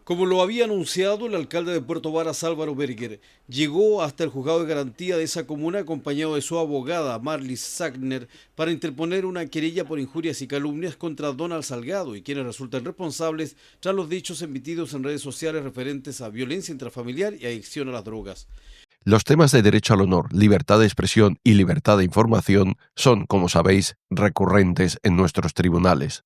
Como lo había anunciado el alcalde de Puerto Varas, Álvaro Berger, llegó hasta el juzgado de garantía de esa comuna acompañado de su abogada, Marlis Sagner, para interponer una querella por injurias y calumnias contra Donald Salgado y quienes resultan responsables tras los dichos emitidos en redes sociales referentes a violencia intrafamiliar y adicción a las drogas. Los temas de derecho al honor, libertad de expresión y libertad de información son, como sabéis, recurrentes en nuestros tribunales.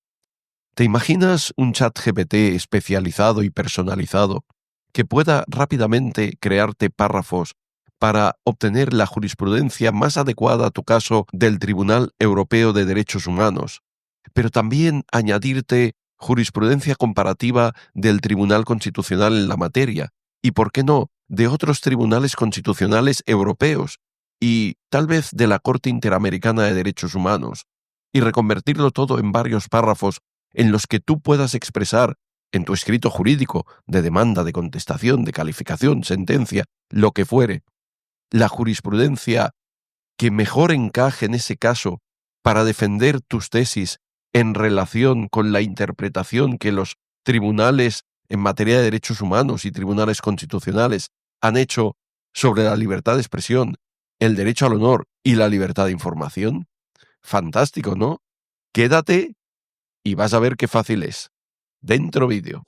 ¿Te imaginas un chat GPT especializado y personalizado que pueda rápidamente crearte párrafos para obtener la jurisprudencia más adecuada a tu caso del Tribunal Europeo de Derechos Humanos, pero también añadirte jurisprudencia comparativa del Tribunal Constitucional en la materia y, por qué no, de otros tribunales constitucionales europeos y tal vez de la Corte Interamericana de Derechos Humanos, y reconvertirlo todo en varios párrafos en los que tú puedas expresar en tu escrito jurídico de demanda, de contestación, de calificación, sentencia, lo que fuere, la jurisprudencia que mejor encaje en ese caso para defender tus tesis en relación con la interpretación que los tribunales en materia de derechos humanos y tribunales constitucionales han hecho sobre la libertad de expresión, el derecho al honor y la libertad de información. Fantástico, ¿no? Quédate y vas a ver qué fácil es. Dentro vídeo.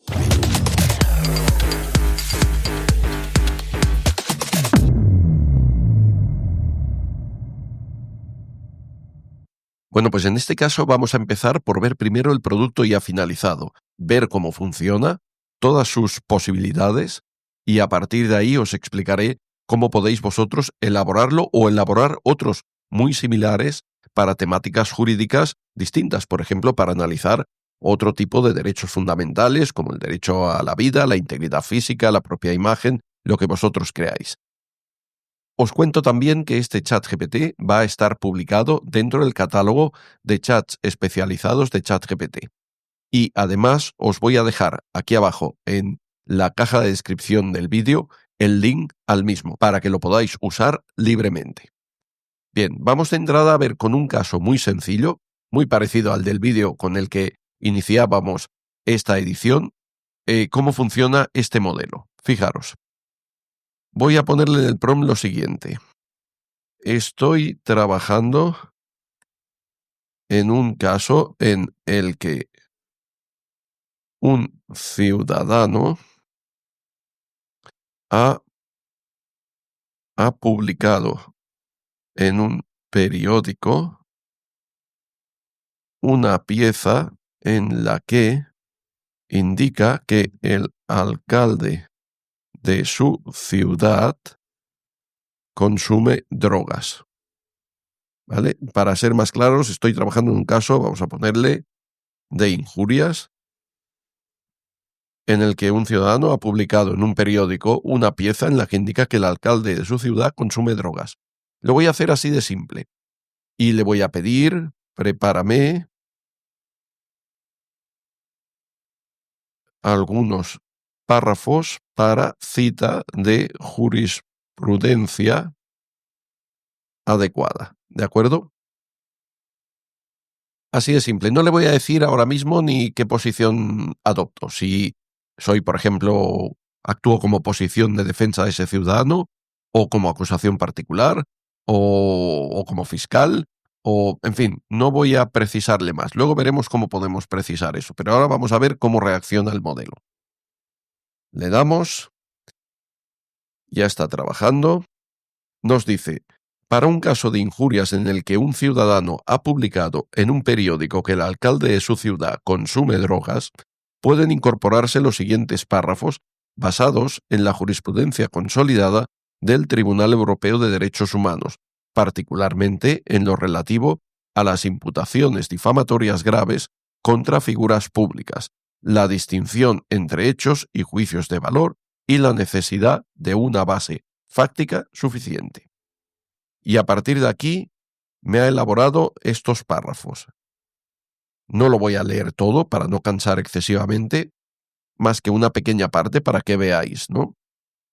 Bueno, pues en este caso vamos a empezar por ver primero el producto ya finalizado, ver cómo funciona, todas sus posibilidades, y a partir de ahí os explicaré cómo podéis vosotros elaborarlo o elaborar otros muy similares para temáticas jurídicas distintas, por ejemplo, para analizar otro tipo de derechos fundamentales como el derecho a la vida, la integridad física, la propia imagen, lo que vosotros creáis. Os cuento también que este ChatGPT va a estar publicado dentro del catálogo de chats especializados de ChatGPT. Y además os voy a dejar aquí abajo en la caja de descripción del vídeo el link al mismo para que lo podáis usar libremente. Bien, vamos de entrada a ver con un caso muy sencillo, muy parecido al del vídeo con el que iniciábamos esta edición, cómo funciona este modelo. Fijaros. Voy a ponerle en el prompt lo siguiente. Estoy trabajando en un caso en el que un ciudadano ha, ha publicado en un periódico una pieza en la que indica que el alcalde de su ciudad consume drogas. ¿Vale? Para ser más claros, estoy trabajando en un caso, vamos a ponerle, de injurias, en el que un ciudadano ha publicado en un periódico una pieza en la que indica que el alcalde de su ciudad consume drogas. Lo voy a hacer así de simple. Y le voy a pedir, prepárame algunos párrafos para cita de jurisprudencia adecuada. ¿De acuerdo? Así de simple. No le voy a decir ahora mismo ni qué posición adopto. Si soy, por ejemplo, actúo como posición de defensa de ese ciudadano, o como acusación particular, o como fiscal, o, en fin, no voy a precisarle más. Luego veremos cómo podemos precisar eso. Pero ahora vamos a ver cómo reacciona el modelo. Le damos. Ya está trabajando. Nos dice: para un caso de injurias en el que un ciudadano ha publicado en un periódico que el alcalde de su ciudad consume drogas, pueden incorporarse los siguientes párrafos basados en la jurisprudencia consolidada del Tribunal Europeo de Derechos Humanos, particularmente en lo relativo a las imputaciones difamatorias graves contra figuras públicas, la distinción entre hechos y juicios de valor y la necesidad de una base fáctica suficiente. Y a partir de aquí me ha elaborado estos párrafos. No lo voy a leer todo para no cansar excesivamente, más que una pequeña parte para que veáis, ¿no?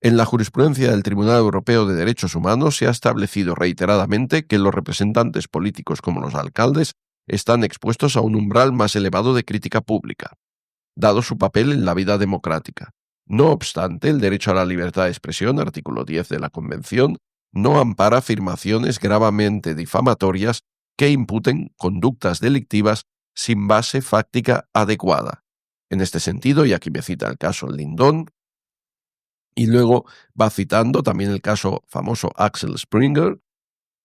En la jurisprudencia del Tribunal Europeo de Derechos Humanos se ha establecido reiteradamente que los representantes políticos como los alcaldes están expuestos a un umbral más elevado de crítica pública, dado su papel en la vida democrática. No obstante, el derecho a la libertad de expresión, artículo 10 de la Convención, no ampara afirmaciones gravemente difamatorias que imputen conductas delictivas sin base fáctica adecuada. En este sentido, y aquí me cita el caso Lindon, y luego va citando también el caso famoso Axel Springer,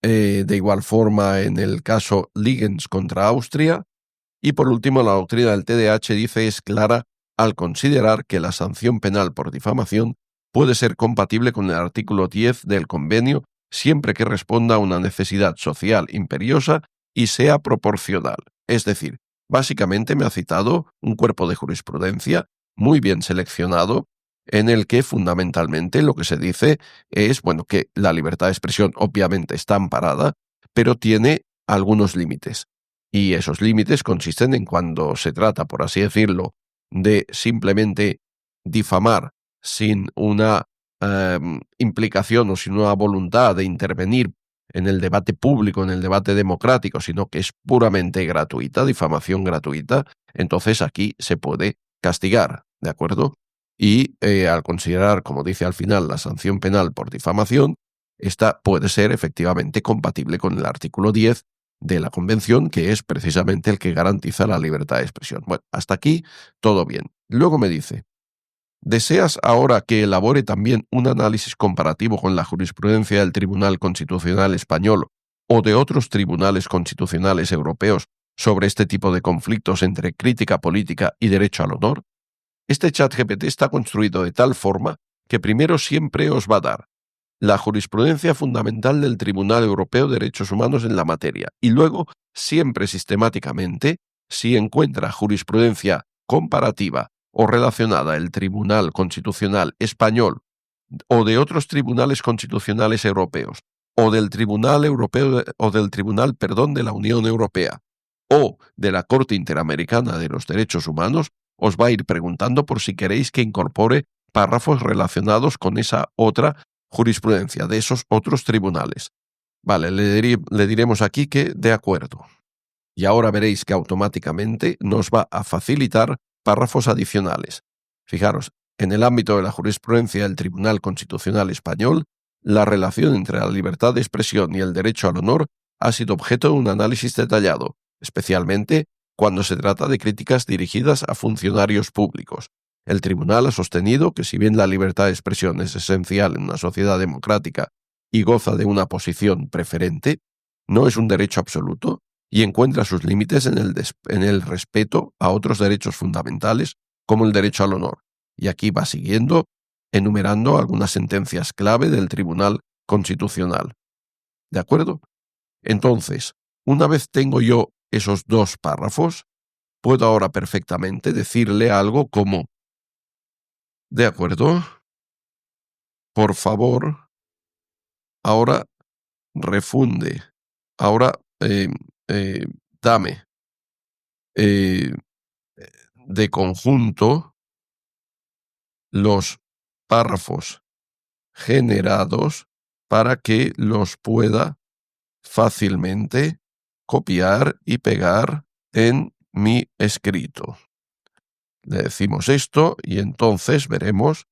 de igual forma en el caso Ligens contra Austria, y por último la doctrina del TDH dice es clara al considerar que la sanción penal por difamación puede ser compatible con el artículo 10 del convenio siempre que responda a una necesidad social imperiosa y sea proporcional. Es decir, básicamente me ha citado un cuerpo de jurisprudencia muy bien seleccionado en el que fundamentalmente lo que se dice es, bueno, que la libertad de expresión obviamente está amparada, pero tiene algunos límites. Y esos límites consisten en cuando se trata, por así decirlo, de simplemente difamar sin una implicación o sin una voluntad de intervenir en el debate público, en el debate democrático, sino que es puramente gratuita, difamación gratuita, entonces aquí se puede castigar, ¿de acuerdo? Y al considerar, como dice al final, la sanción penal por difamación, esta puede ser efectivamente compatible con el artículo 10 de la Convención, que es precisamente el que garantiza la libertad de expresión. Bueno, hasta aquí todo bien. Luego me dice, ¿deseas ahora que elabore también un análisis comparativo con la jurisprudencia del Tribunal Constitucional Español o de otros tribunales constitucionales europeos sobre este tipo de conflictos entre crítica política y derecho al honor? Este ChatGPT está construido de tal forma que primero siempre os va a dar la jurisprudencia fundamental del Tribunal Europeo de Derechos Humanos en la materia y luego, siempre sistemáticamente, si encuentra jurisprudencia comparativa o relacionada del Tribunal Constitucional Español o de otros tribunales constitucionales europeos o del Tribunal Europeo o del Tribunal, de la Unión Europea o de la Corte Interamericana de los Derechos Humanos, os va a ir preguntando por si queréis que incorpore párrafos relacionados con esa otra jurisprudencia de esos otros tribunales. Vale, le diremos aquí que de acuerdo. Y ahora veréis que automáticamente nos va a facilitar párrafos adicionales. Fijaros, en el ámbito de la jurisprudencia del Tribunal Constitucional Español, la relación entre la libertad de expresión y el derecho al honor ha sido objeto de un análisis detallado, especialmente cuando se trata de críticas dirigidas a funcionarios públicos. El tribunal ha sostenido que si bien la libertad de expresión es esencial en una sociedad democrática y goza de una posición preferente, no es un derecho absoluto y encuentra sus límites en el respeto a otros derechos fundamentales como el derecho al honor. Y aquí va siguiendo, enumerando algunas sentencias clave del Tribunal Constitucional. ¿De acuerdo? Entonces, una vez tengo yo esos dos párrafos, puedo ahora perfectamente decirle algo como: de acuerdo, por favor, ahora refunde, ahora dame eh, de conjunto los párrafos generados para que los pueda fácilmente copiar y pegar en mi escrito. Le decimos esto y entonces veremos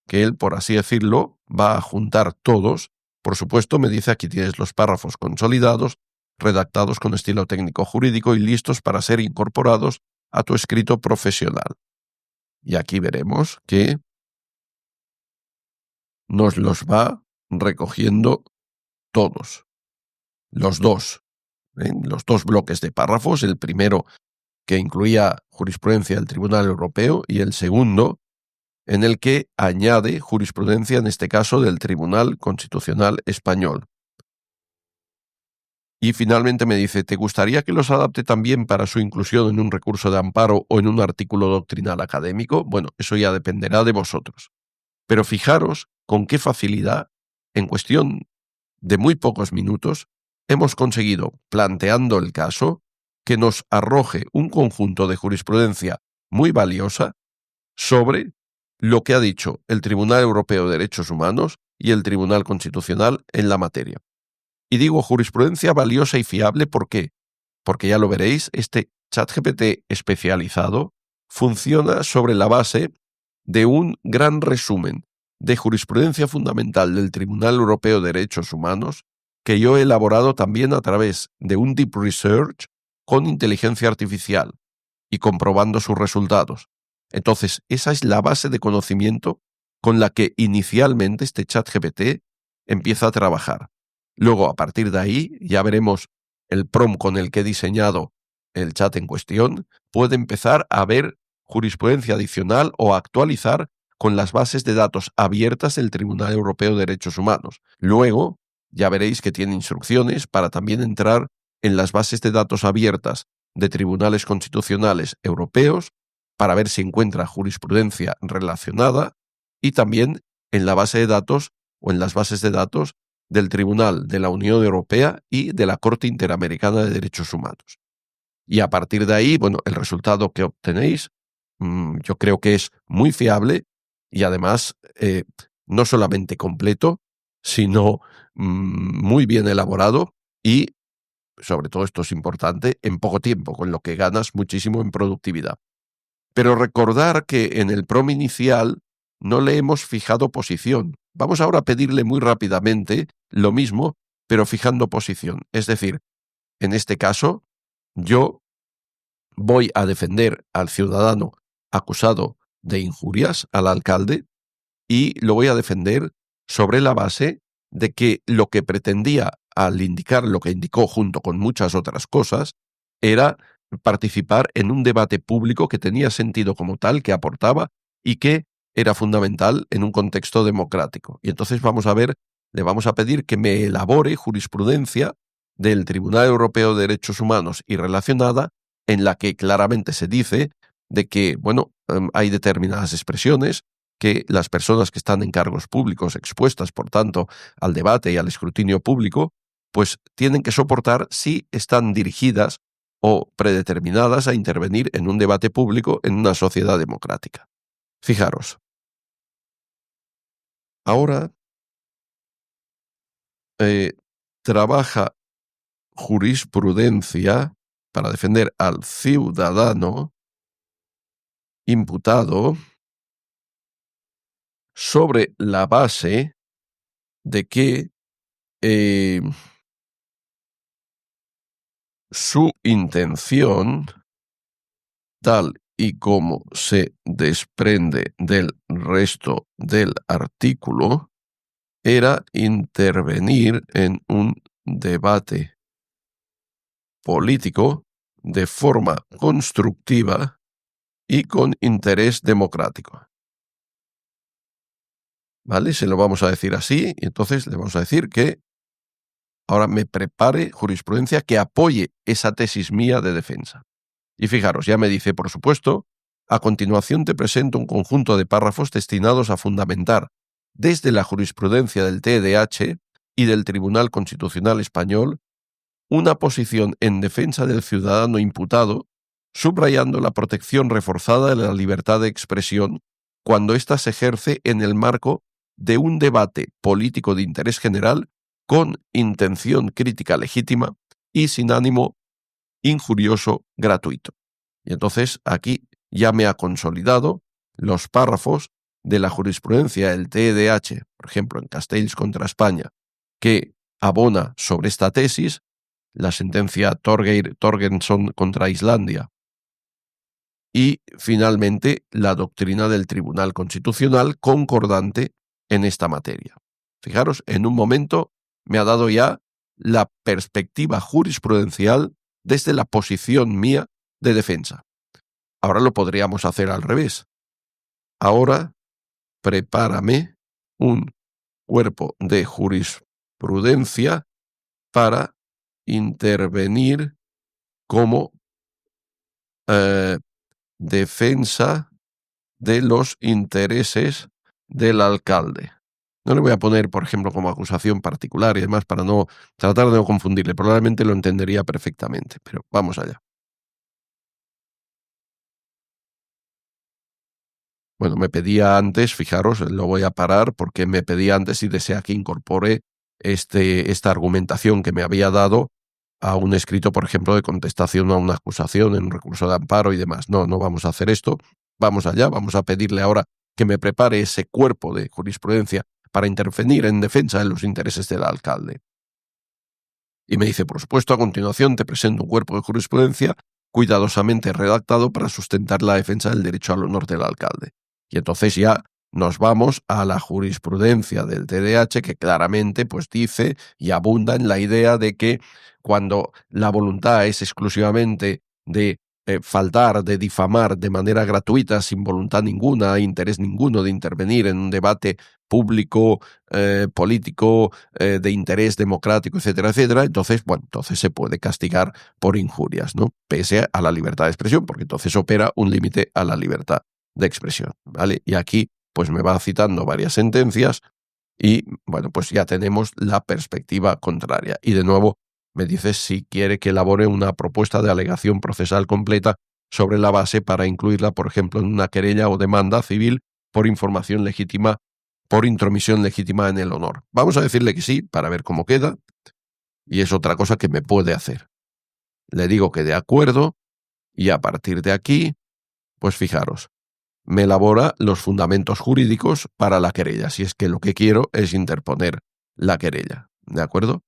que él, por así decirlo, va a juntar todos. Por supuesto, me dice aquí tienes los párrafos consolidados, redactados con estilo técnico jurídico y listos para ser incorporados a tu escrito profesional. Y aquí veremos que nos los va recogiendo todos. Los dos bloques de párrafos, el primero que incluía jurisprudencia del Tribunal Europeo y el segundo en el que añade jurisprudencia, en este caso, del Tribunal Constitucional Español. Y finalmente me dice, ¿te gustaría que los adapte también para su inclusión en un recurso de amparo o en un artículo doctrinal académico? Bueno, eso ya dependerá de vosotros. Pero fijaros con qué facilidad, en cuestión de muy pocos minutos, hemos conseguido, planteando el caso, que nos arroje un conjunto de jurisprudencia muy valiosa sobre lo que ha dicho el Tribunal Europeo de Derechos Humanos y el Tribunal Constitucional en la materia. Y digo jurisprudencia valiosa y fiable, ¿por qué? Porque ya lo veréis, este ChatGPT especializado funciona sobre la base de un gran resumen de jurisprudencia fundamental del Tribunal Europeo de Derechos Humanos que yo he elaborado también a través de un deep research con inteligencia artificial y comprobando sus resultados. Entonces, esa es la base de conocimiento con la que inicialmente este ChatGPT empieza a trabajar. Luego, a partir de ahí, ya veremos el prompt con el que he diseñado el chat en cuestión, puede empezar a ver jurisprudencia adicional o actualizar con las bases de datos abiertas del Tribunal Europeo de Derechos Humanos. Luego, ya veréis que tiene instrucciones para también entrar en las bases de datos abiertas de tribunales constitucionales europeos para ver si encuentra jurisprudencia relacionada y también en la base de datos o en las bases de datos del Tribunal de la Unión Europea y de la Corte Interamericana de Derechos Humanos. Y a partir de ahí, bueno, el resultado que obtenéis yo creo que es muy fiable y además no solamente completo, sino muy bien elaborado y, sobre todo esto es importante, en poco tiempo, con lo que ganas muchísimo en productividad. Pero recordar que en el prompt inicial no le hemos fijado posición. Vamos ahora a pedirle muy rápidamente lo mismo, pero fijando posición. Es decir, en este caso, yo voy a defender al ciudadano acusado de injurias al alcalde y lo voy a defender sobre la base de que lo que pretendía al indicar lo que indicó junto con muchas otras cosas era participar en un debate público que tenía sentido como tal, que aportaba y que era fundamental en un contexto democrático. Y entonces le vamos a pedir que me elabore jurisprudencia del Tribunal Europeo de Derechos Humanos y relacionada en la que claramente se dice de que, bueno, hay determinadas expresiones que las personas que están en cargos públicos expuestas, por tanto, al debate y al escrutinio público, pues tienen que soportar si están dirigidas o predeterminadas a intervenir en un debate público en una sociedad democrática. Fijaros, ahora trabaja jurisprudencia para defender al ciudadano imputado sobre la base de que su intención, tal y como se desprende del resto del artículo, era intervenir en un debate político de forma constructiva y con interés democrático. ¿Vale? Se lo vamos a decir así y entonces le vamos a decir que ahora me prepare jurisprudencia que apoye esa tesis mía de defensa. Y fijaros, ya me dice, por supuesto, a continuación te presento un conjunto de párrafos destinados a fundamentar, desde la jurisprudencia del TDH y del Tribunal Constitucional Español, una posición en defensa del ciudadano imputado, subrayando la protección reforzada de la libertad de expresión cuando ésta se ejerce en el marco de un debate político de interés general con intención crítica legítima y sin ánimo injurioso gratuito. Y entonces aquí ya me ha consolidado los párrafos de la jurisprudencia del TDH, por ejemplo, en Castells contra España, que abona sobre esta tesis, la sentencia Torgensson contra Islandia y, finalmente, la doctrina del Tribunal Constitucional concordante en esta materia. Fijaros, en un momento me ha dado ya la perspectiva jurisprudencial desde la posición mía de defensa. Ahora lo podríamos hacer al revés. Ahora, prepárame un cuerpo de jurisprudencia para intervenir como defensa de los intereses del alcalde. No le voy a poner, por ejemplo, como acusación particular y demás para no tratar de no confundirle. Probablemente lo entendería perfectamente, pero vamos allá. Bueno, me pedía antes, fijaros, lo voy a parar porque me pedía antes si desea que incorpore esta argumentación que me había dado a un escrito, por ejemplo, de contestación a una acusación en un recurso de amparo y demás. No vamos a hacer esto. Vamos allá, vamos a pedirle ahora que me prepare ese cuerpo de jurisprudencia para intervenir en defensa de los intereses del alcalde. Y me dice, por supuesto, a continuación te presento un cuerpo de jurisprudencia cuidadosamente redactado para sustentar la defensa del derecho al honor del alcalde. Y entonces ya nos vamos a la jurisprudencia del TDH, que claramente pues dice y abunda en la idea de que cuando la voluntad es exclusivamente de faltar, de difamar de manera gratuita, sin voluntad ninguna, interés ninguno de intervenir en un debate público, político, de interés democrático, etcétera, etcétera, entonces se puede castigar por injurias, ¿no? Pese a la libertad de expresión, porque entonces opera un límite a la libertad de expresión, ¿vale? Y aquí pues me va citando varias sentencias y, pues ya tenemos la perspectiva contraria. Y de nuevo me dice si quiere que elabore una propuesta de alegación procesal completa sobre la base para incluirla, por ejemplo, en una querella o demanda civil por información legítima, por intromisión legítima en el honor. Vamos a decirle que sí, para ver cómo queda, y es otra cosa que me puede hacer. Le digo que de acuerdo, y a partir de aquí, pues fijaros, me elabora los fundamentos jurídicos para la querella, si es que lo que quiero es interponer la querella, ¿de acuerdo?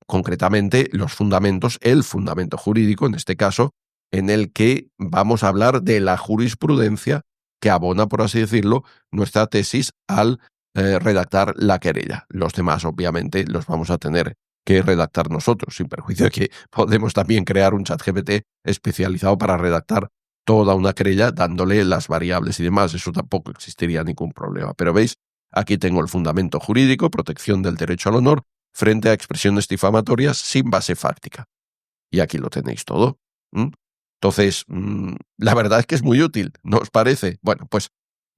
Concretamente, los fundamentos, el fundamento jurídico, en este caso, en el que vamos a hablar de la jurisprudencia que abona, por así decirlo, nuestra tesis al redactar la querella. Los demás, obviamente, los vamos a tener que redactar nosotros, sin perjuicio de que podemos también crear un ChatGPT especializado para redactar toda una querella dándole las variables y demás. Eso tampoco existiría ningún problema. Pero veis, aquí tengo el fundamento jurídico, protección del derecho al honor, frente a expresiones difamatorias sin base fáctica. Y aquí lo tenéis todo. Entonces, la verdad es que es muy útil, ¿no os parece? Bueno, pues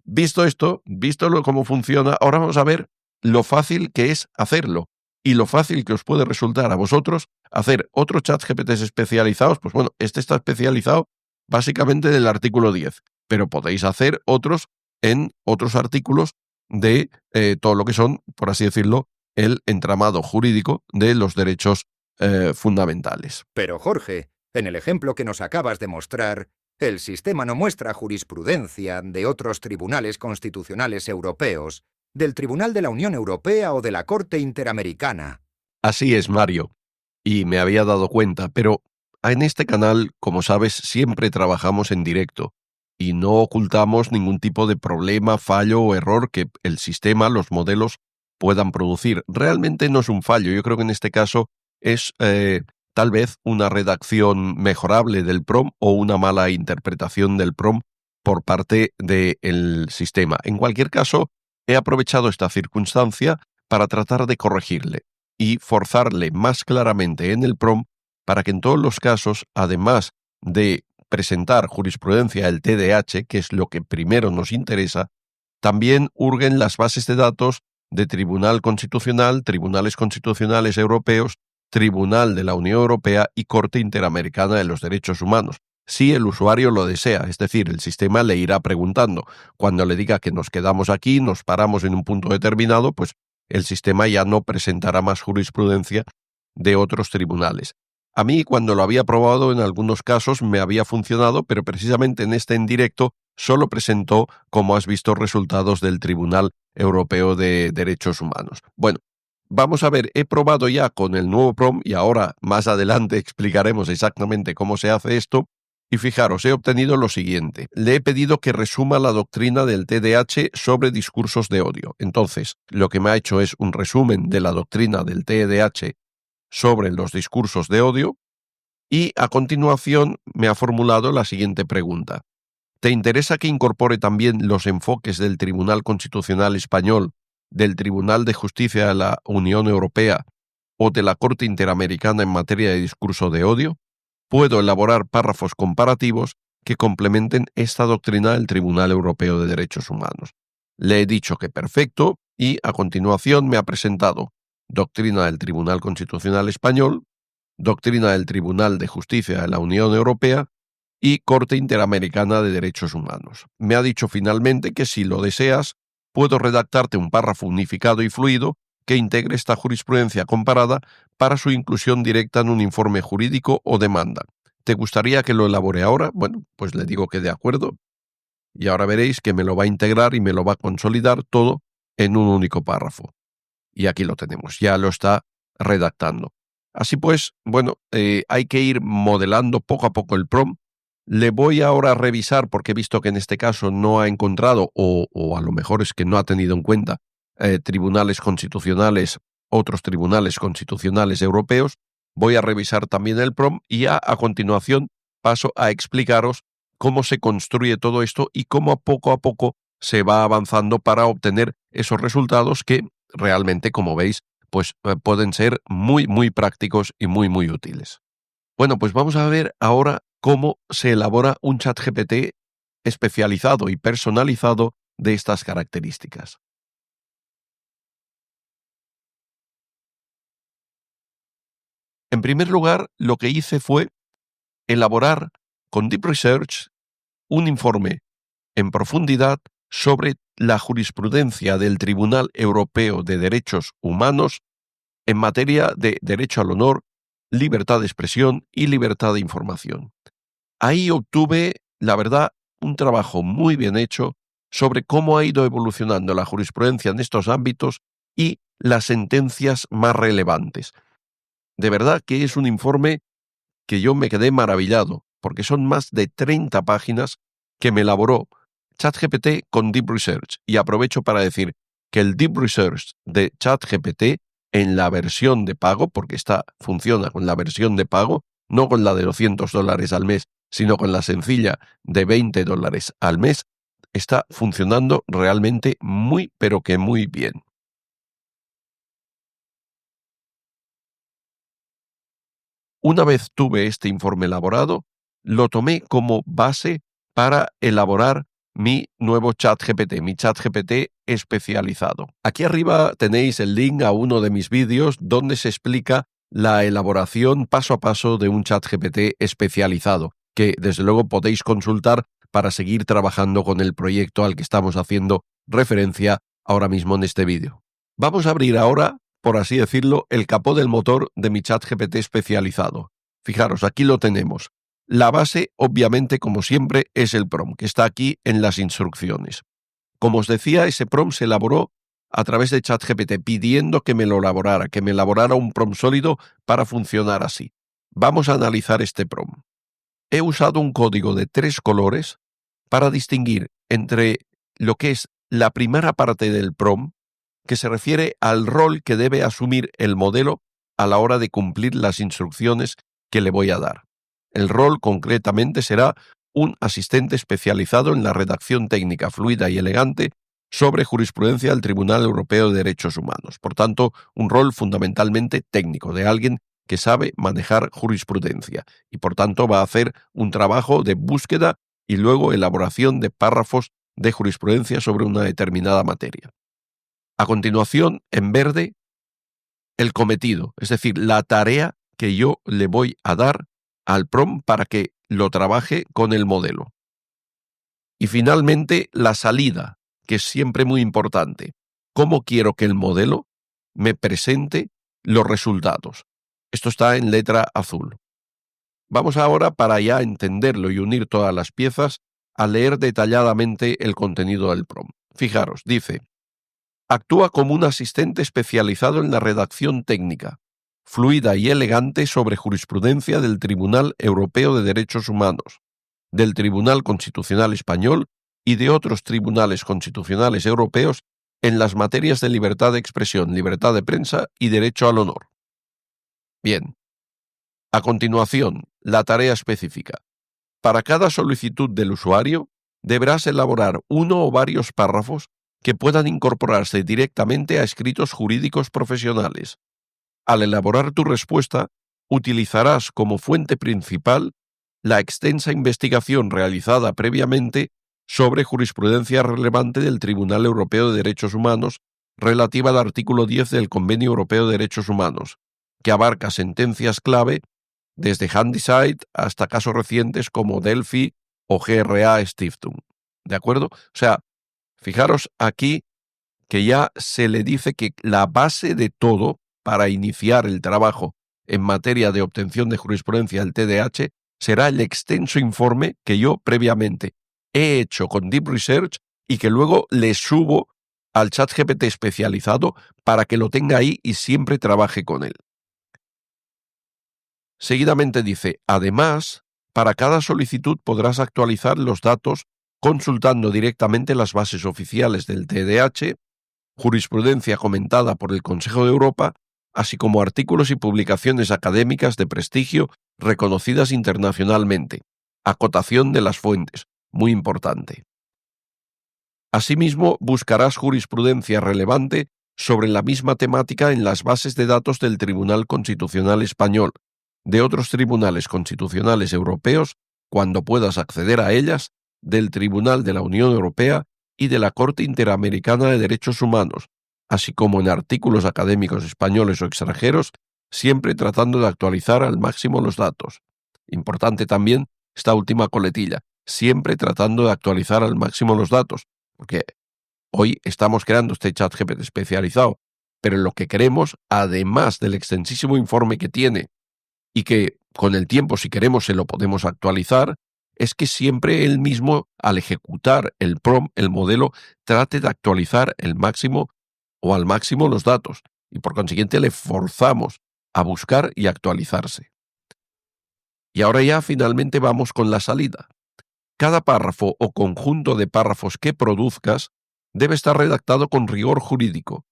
visto esto, visto cómo funciona, ahora vamos a ver lo fácil que es hacerlo y lo fácil que os puede resultar a vosotros hacer otros ChatGPTs especializados. Pues bueno, este está especializado básicamente del artículo 10, pero podéis hacer otros en otros artículos de todo lo que son, por así decirlo, el entramado jurídico de los derechos fundamentales. Pero Jorge, en el ejemplo que nos acabas de mostrar, el sistema no muestra jurisprudencia de otros tribunales constitucionales europeos, del Tribunal de la Unión Europea o de la Corte Interamericana. Así es, Mario, y me había dado cuenta, pero en este canal, como sabes, siempre trabajamos en directo y no ocultamos ningún tipo de problema, fallo o error que el sistema, los modelos, puedan producir. Realmente no es un fallo, yo creo que en este caso es tal vez una redacción mejorable del PROM o una mala interpretación del PROM por parte del sistema. En cualquier caso, he aprovechado esta circunstancia para tratar de corregirle y forzarle más claramente en el PROM para que en todos los casos, además de presentar jurisprudencia del TDH, que es lo que primero nos interesa, también hurguen las bases de datos de Tribunal Constitucional, Tribunales Constitucionales Europeos, Tribunal de la Unión Europea y Corte Interamericana de los Derechos Humanos, si el usuario lo desea, es decir, el sistema le irá preguntando. Cuando le diga que nos quedamos aquí, nos paramos en un punto determinado, pues el sistema ya no presentará más jurisprudencia de otros tribunales. A mí, cuando lo había probado, en algunos casos me había funcionado, pero precisamente en este en directo solo presentó, como has visto, resultados del Tribunal Europeo de Derechos Humanos. Bueno, vamos a ver, he probado ya con el nuevo PROM y ahora más adelante explicaremos exactamente cómo se hace esto. Y fijaros, he obtenido lo siguiente. Le he pedido que resuma la doctrina del TDH sobre discursos de odio. Entonces, lo que me ha hecho es un resumen de la doctrina del TDH sobre los discursos de odio y a continuación me ha formulado la siguiente pregunta. ¿Te interesa que incorpore también los enfoques del Tribunal Constitucional Español, del Tribunal de Justicia de la Unión Europea o de la Corte Interamericana en materia de discurso de odio? Puedo elaborar párrafos comparativos que complementen esta doctrina del Tribunal Europeo de Derechos Humanos. Le he dicho que perfecto y a continuación me ha presentado doctrina del Tribunal Constitucional Español, doctrina del Tribunal de Justicia de la Unión Europea y Corte Interamericana de Derechos Humanos. Me ha dicho finalmente que si lo deseas, puedo redactarte un párrafo unificado y fluido que integre esta jurisprudencia comparada para su inclusión directa en un informe jurídico o demanda. ¿Te gustaría que lo elabore ahora? Bueno, pues le digo que de acuerdo. Y ahora veréis que me lo va a integrar y me lo va a consolidar todo en un único párrafo. Y aquí lo tenemos, ya lo está redactando. Así pues, bueno, hay que ir modelando poco a poco el prompt. Le voy ahora a revisar, porque he visto que en este caso no ha encontrado, o a lo mejor es que no ha tenido en cuenta, tribunales constitucionales, otros tribunales constitucionales europeos. Voy a revisar también el prompt y ya a continuación paso a explicaros cómo se construye todo esto y cómo poco a poco se va avanzando para obtener esos resultados que realmente, como veis, pues pueden ser muy, muy prácticos y muy, muy útiles. Bueno, pues vamos a ver ahora cómo se elabora un ChatGPT especializado y personalizado de estas características. En primer lugar, lo que hice fue elaborar con Deep Research un informe en profundidad sobre la jurisprudencia del Tribunal Europeo de Derechos Humanos en materia de derecho al honor, libertad de expresión y libertad de información. Ahí obtuve, la verdad, un trabajo muy bien hecho sobre cómo ha ido evolucionando la jurisprudencia en estos ámbitos y las sentencias más relevantes. De verdad que es un informe que yo me quedé maravillado, porque son más de 30 páginas que me elaboró ChatGPT con Deep Research. Y aprovecho para decir que el Deep Research de ChatGPT en la versión de pago, porque esta funciona con la versión de pago, no con la de $200 al mes, sino con la sencilla de $20 al mes, está funcionando realmente muy, pero que muy bien. Una vez tuve este informe elaborado, lo tomé como base para elaborar mi nuevo ChatGPT, mi ChatGPT especializado. Aquí arriba tenéis el link a uno de mis vídeos donde se explica la elaboración paso a paso de un ChatGPT especializado, que desde luego podéis consultar para seguir trabajando con el proyecto al que estamos haciendo referencia ahora mismo en este vídeo. Vamos a abrir ahora, por así decirlo, el capó del motor de mi ChatGPT especializado. Fijaros, aquí lo tenemos. La base, obviamente, como siempre, es el prompt, que está aquí en las instrucciones. Como os decía, ese prompt se elaboró a través de ChatGPT, pidiendo que me lo elaborara, que me elaborara un prompt sólido para funcionar así. Vamos a analizar este prompt. He usado un código de 3 colores para distinguir entre lo que es la primera parte del prompt, que se refiere al rol que debe asumir el modelo a la hora de cumplir las instrucciones que le voy a dar. El rol concretamente será un asistente especializado en la redacción técnica fluida y elegante sobre jurisprudencia del Tribunal Europeo de Derechos Humanos. Por tanto, un rol fundamentalmente técnico, de alguien que sabe manejar jurisprudencia y por tanto va a hacer un trabajo de búsqueda y luego elaboración de párrafos de jurisprudencia sobre una determinada materia. A continuación, en verde, el cometido, es decir, la tarea que yo le voy a dar al prompt para que lo trabaje con el modelo. Y finalmente, la salida, que es siempre muy importante. ¿Cómo quiero que el modelo me presente los resultados? Esto está en letra azul. Vamos ahora, para ya entenderlo y unir todas las piezas, a leer detalladamente el contenido del prompt. Fijaros, dice: actúa como un asistente especializado en la redacción técnica, fluida y elegante sobre jurisprudencia del Tribunal Europeo de Derechos Humanos, del Tribunal Constitucional Español y de otros tribunales constitucionales europeos en las materias de libertad de expresión, libertad de prensa y derecho al honor. Bien. A continuación, la tarea específica. Para cada solicitud del usuario, deberás elaborar uno o varios párrafos que puedan incorporarse directamente a escritos jurídicos profesionales. Al elaborar tu respuesta, utilizarás como fuente principal la extensa investigación realizada previamente sobre jurisprudencia relevante del Tribunal Europeo de Derechos Humanos relativa al artículo 10 del Convenio Europeo de Derechos Humanos, que abarca sentencias clave desde Handicide hasta casos recientes como Delphi o GRA Stiftung. ¿De acuerdo? O sea, fijaros aquí que ya se le dice que la base de todo para iniciar el trabajo en materia de obtención de jurisprudencia del TDH será el extenso informe que yo previamente he hecho con Deep Research y que luego le subo al ChatGPT especializado para que lo tenga ahí y siempre trabaje con él. Seguidamente dice, además, para cada solicitud podrás actualizar los datos consultando directamente las bases oficiales del TDAH, jurisprudencia comentada por el Consejo de Europa, así como artículos y publicaciones académicas de prestigio reconocidas internacionalmente. Acotación de las fuentes, muy importante. Asimismo, buscarás jurisprudencia relevante sobre la misma temática en las bases de datos del Tribunal Constitucional Español, de otros tribunales constitucionales europeos, cuando puedas acceder a ellas, del Tribunal de la Unión Europea y de la Corte Interamericana de Derechos Humanos, así como en artículos académicos españoles o extranjeros, siempre tratando de actualizar al máximo los datos. Importante también esta última coletilla, siempre tratando de actualizar al máximo los datos, porque hoy estamos creando este ChatGPT especializado, pero lo que queremos, además del extensísimo informe que tiene y que con el tiempo, si queremos, se lo podemos actualizar, es que siempre él mismo, al ejecutar el prompt, el modelo, trate de actualizar el máximo o al máximo los datos, y por consiguiente le forzamos a buscar y actualizarse. Y ahora ya finalmente vamos con la salida. Cada párrafo o conjunto de párrafos que produzcas debe estar redactado con rigor jurídico,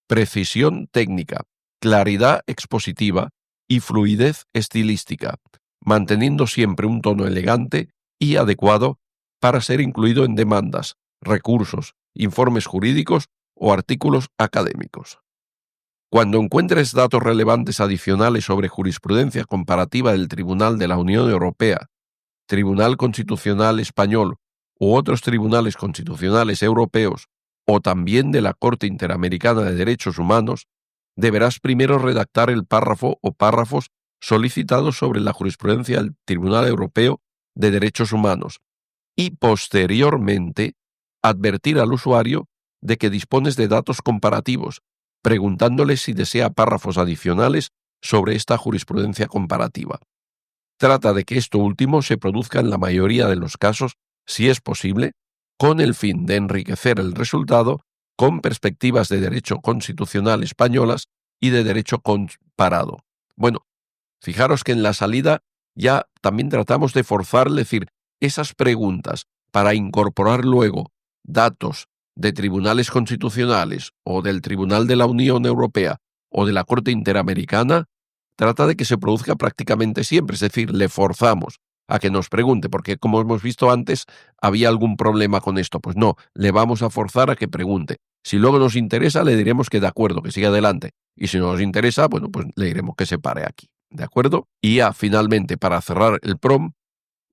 precisión técnica, claridad expositiva y fluidez estilística, manteniendo siempre un tono elegante y adecuado para ser incluido en demandas, recursos, informes jurídicos o artículos académicos. Cuando encuentres datos relevantes adicionales sobre jurisprudencia comparativa del Tribunal de la Unión Europea, Tribunal Constitucional Español u otros tribunales constitucionales europeos, o también de la Corte Interamericana de Derechos Humanos, deberás primero redactar el párrafo o párrafos solicitados sobre la jurisprudencia del Tribunal Europeo de Derechos Humanos y posteriormente advertir al usuario de que dispones de datos comparativos, preguntándole si desea párrafos adicionales sobre esta jurisprudencia comparativa. Trata de que esto último se produzca en la mayoría de los casos, si es posible, con el fin de enriquecer el resultado con perspectivas de derecho constitucional españolas y de derecho comparado. Bueno, fijaros que en la salida ya también tratamos de forzar, es decir, esas preguntas para incorporar luego datos de tribunales constitucionales o del Tribunal de la Unión Europea o de la Corte Interamericana, trata de que se produzca prácticamente siempre, es decir, le forzamos a que nos pregunte, porque como hemos visto antes, había algún problema con esto. Pues no, le vamos a forzar a que pregunte. Si luego nos interesa, le diremos que de acuerdo, que siga adelante. Y si no nos interesa, bueno, pues le diremos que se pare aquí. ¿De acuerdo? Y ya, finalmente, para cerrar el prompt,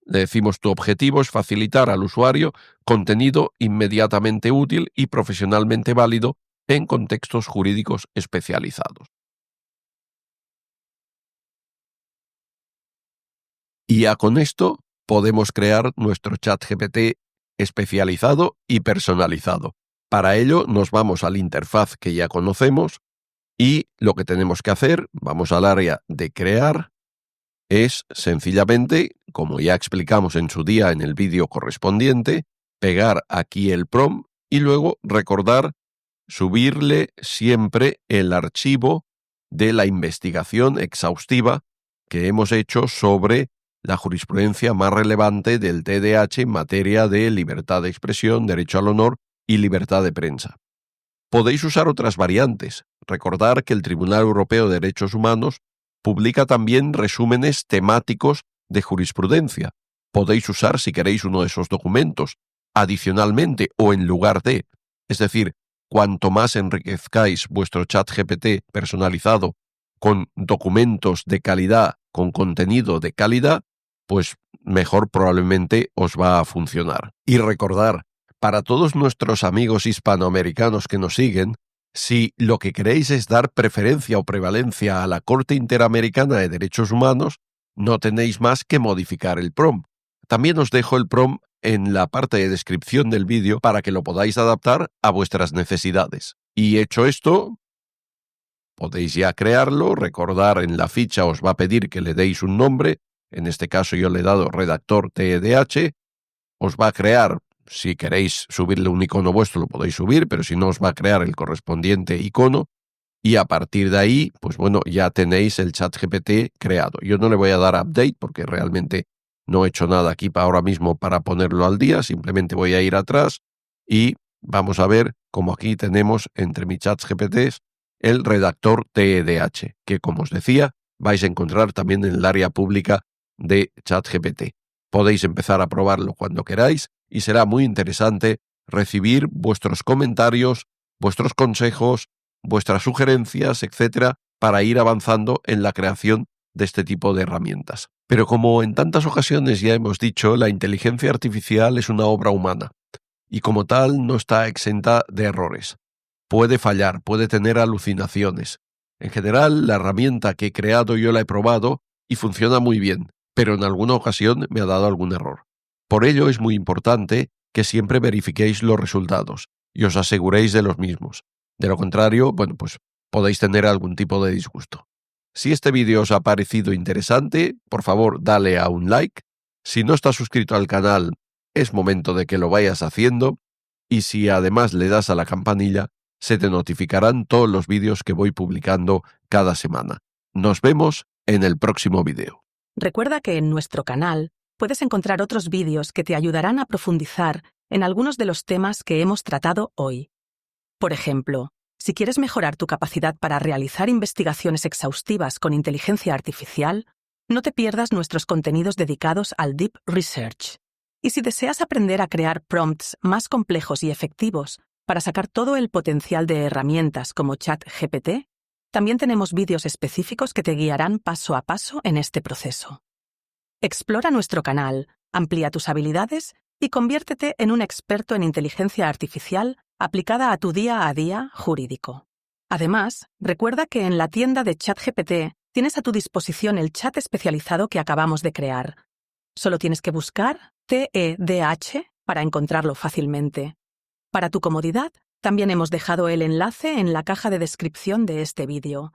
le decimos tu objetivo es facilitar al usuario contenido inmediatamente útil y profesionalmente válido en contextos jurídicos especializados. Y ya con esto podemos crear nuestro ChatGPT especializado y personalizado. Para ello nos vamos a la interfaz que ya conocemos y lo que tenemos que hacer, vamos al área de crear, es sencillamente, como ya explicamos en su día en el vídeo correspondiente, pegar aquí el prompt y luego recordar subirle siempre el archivo de la investigación exhaustiva que hemos hecho sobre la jurisprudencia más relevante del TDAH en materia de libertad de expresión, derecho al honor y libertad de prensa. Podéis usar otras variantes. Recordar que el Tribunal Europeo de Derechos Humanos publica también resúmenes temáticos de jurisprudencia. Podéis usar, si queréis, uno de esos documentos, adicionalmente o en lugar de. Es decir, cuanto más enriquezcáis vuestro ChatGPT personalizado con documentos de calidad, con contenido de calidad, pues mejor probablemente os va a funcionar. Y recordar, para todos nuestros amigos hispanoamericanos que nos siguen, si lo que queréis es dar preferencia o prevalencia a la Corte Interamericana de Derechos Humanos, no tenéis más que modificar el prompt. También os dejo el prompt en la parte de descripción del vídeo para que lo podáis adaptar a vuestras necesidades. Y hecho esto, podéis ya crearlo. Recordar, en la ficha os va a pedir que le deis un nombre. En este caso yo le he dado redactor TDH. Os va a crear Si queréis subirle un icono vuestro lo podéis subir, pero si no os va a crear el correspondiente icono y a partir de ahí, pues bueno, ya tenéis el ChatGPT creado. Yo no le voy a dar update porque realmente no he hecho nada aquí para ahora mismo para ponerlo al día, simplemente voy a ir atrás y vamos a ver cómo aquí tenemos entre mis ChatGPTs el redactor TEDH, que como os decía, vais a encontrar también en el área pública de ChatGPT. Podéis empezar a probarlo cuando queráis y será muy interesante recibir vuestros comentarios, vuestros consejos, vuestras sugerencias, etcétera, para ir avanzando en la creación de este tipo de herramientas. Pero como en tantas ocasiones ya hemos dicho, la inteligencia artificial es una obra humana y como tal no está exenta de errores. Puede fallar, puede tener alucinaciones. En general, la herramienta que he creado yo la he probado y funciona muy bien, pero en alguna ocasión me ha dado algún error. Por ello es muy importante que siempre verifiquéis los resultados y os aseguréis de los mismos. De lo contrario, bueno, pues podéis tener algún tipo de disgusto. Si este vídeo os ha parecido interesante, por favor, dale a un like. Si no estás suscrito al canal, es momento de que lo vayas haciendo. Y si además le das a la campanilla, se te notificarán todos los vídeos que voy publicando cada semana. Nos vemos en el próximo vídeo. Recuerda que en nuestro canal puedes encontrar otros vídeos que te ayudarán a profundizar en algunos de los temas que hemos tratado hoy. Por ejemplo, si quieres mejorar tu capacidad para realizar investigaciones exhaustivas con inteligencia artificial, no te pierdas nuestros contenidos dedicados al Deep Research. Y si deseas aprender a crear prompts más complejos y efectivos para sacar todo el potencial de herramientas como ChatGPT, también tenemos vídeos específicos que te guiarán paso a paso en este proceso. Explora nuestro canal, amplía tus habilidades y conviértete en un experto en inteligencia artificial aplicada a tu día a día jurídico. Además, recuerda que en la tienda de ChatGPT tienes a tu disposición el chat especializado que acabamos de crear. Solo tienes que buscar TEDH para encontrarlo fácilmente. Para tu comodidad, también hemos dejado el enlace en la caja de descripción de este vídeo.